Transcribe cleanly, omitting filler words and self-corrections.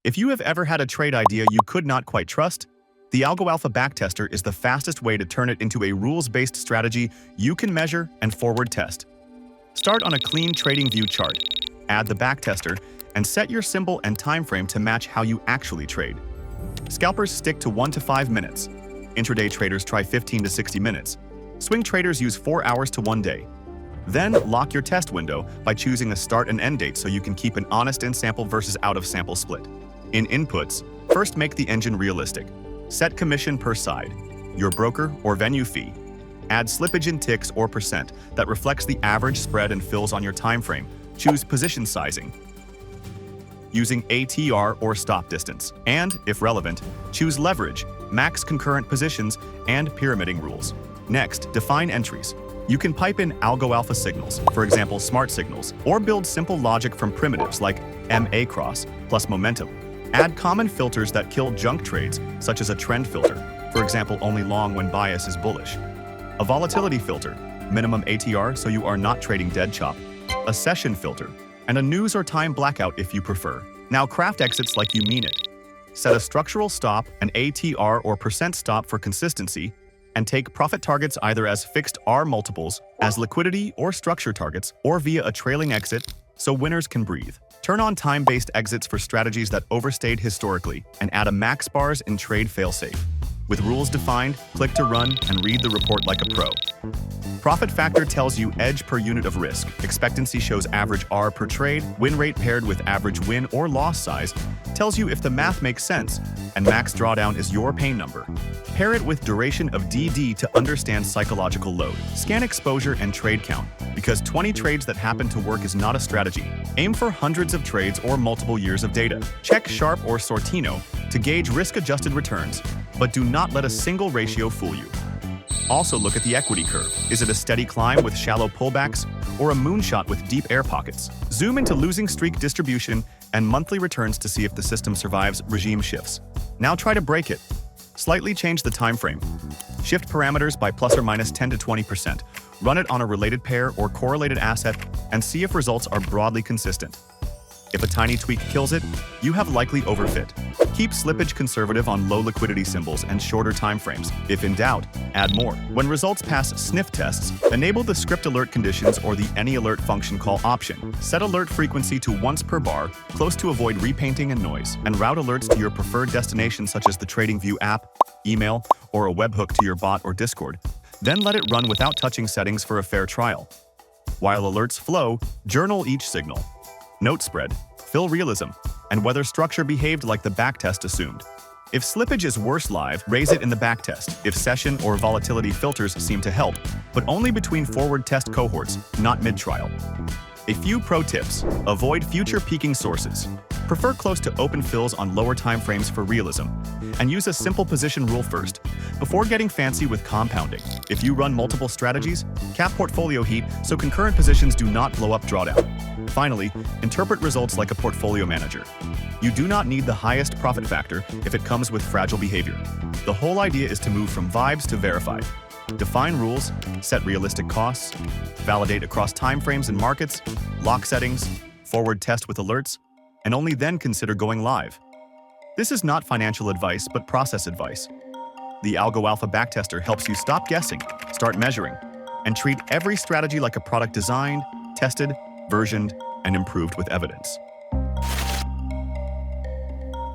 If you have ever had a trade idea you could not quite trust, the AlgoAlpha Backtester is the fastest way to turn it into a rules-based strategy you can measure and forward test. Start on a clean TradingView chart, add the backtester, and set your symbol and time frame to match how you actually trade. Scalpers stick to 1 to 5 minutes. Intraday traders try 15 to 60 minutes. Swing traders use 4 hours to 1 day. Then lock your test window by choosing a start and end date so you can keep an honest in-sample versus out-of-sample split. In inputs, first make the engine realistic. Set commission per side, your broker or venue fee. Add slippage in ticks or percent that reflects the average spread and fills on your time frame. Choose position sizing using ATR or stop distance. And, if relevant, choose leverage, max concurrent positions, and pyramiding rules. Next, define entries. You can pipe in AlgoAlpha signals, for example smart signals, or build simple logic from primitives like MA cross plus momentum. Add common filters that kill junk trades, such as a trend filter, for example only long when bias is bullish. A volatility filter, minimum ATR so you are not trading dead chop. A session filter, and a news or time blackout if you prefer. Now craft exits like you mean it. Set a structural stop, an ATR or percent stop for consistency, and take profit targets either as fixed R multiples, as liquidity or structure targets, or via a trailing exit so winners can breathe. Turn on time-based exits for strategies that overstayed historically, and add a max bars in trade failsafe. With rules defined, click to run and read the report like a pro. Profit factor tells you edge per unit of risk. Expectancy shows average R per trade. Win rate paired with average win or loss size tells you if the math makes sense. And max drawdown is your pain number. Pair it with duration of DD to understand psychological load. Scan exposure and trade count, because 20 trades that happen to work is not a strategy. Aim for hundreds of trades or multiple years of data. Check Sharp or Sortino to gauge risk-adjusted returns, but do not let a single ratio fool you. Also look at the equity curve. Is it a steady climb with shallow pullbacks or a moonshot with deep air pockets? Zoom into losing streak distribution and monthly returns to see if the system survives regime shifts. Now try to break it. Slightly change the time frame. Shift parameters by plus or minus 10 to 20%. Run it on a related pair or correlated asset and see if results are broadly consistent. If a tiny tweak kills it, you have likely overfit. Keep slippage conservative on low liquidity symbols and shorter timeframes. If in doubt, add more. When results pass sniff tests, enable the script alert conditions or the AnyAlert function call option. Set alert frequency to once per bar, close to avoid repainting and noise, and route alerts to your preferred destination such as the TradingView app, email, or a webhook to your bot or Discord. Then let it run without touching settings for a fair trial. While alerts flow, journal each signal. Note spread, fill realism, and whether structure behaved like the backtest assumed. If slippage is worse live, raise it in the backtest. If session or volatility filters seem to help, but only between forward test cohorts, not mid-trial. A few pro tips. Avoid future peaking sources. Prefer close to open fills on lower time frames for realism. And use a simple position rule first, before getting fancy with compounding. If you run multiple strategies, cap portfolio heat so concurrent positions do not blow up drawdown. Finally, interpret results like a portfolio manager. You do not need the highest profit factor if it comes with fragile behavior. The whole idea is to move from vibes to verified. Define rules, set realistic costs, validate across timeframes and markets, lock settings, forward test with alerts, and only then consider going live. This is not financial advice, but process advice. The AlgoAlpha Backtester helps you stop guessing, start measuring, and treat every strategy like a product designed, tested, versioned, and improved with evidence.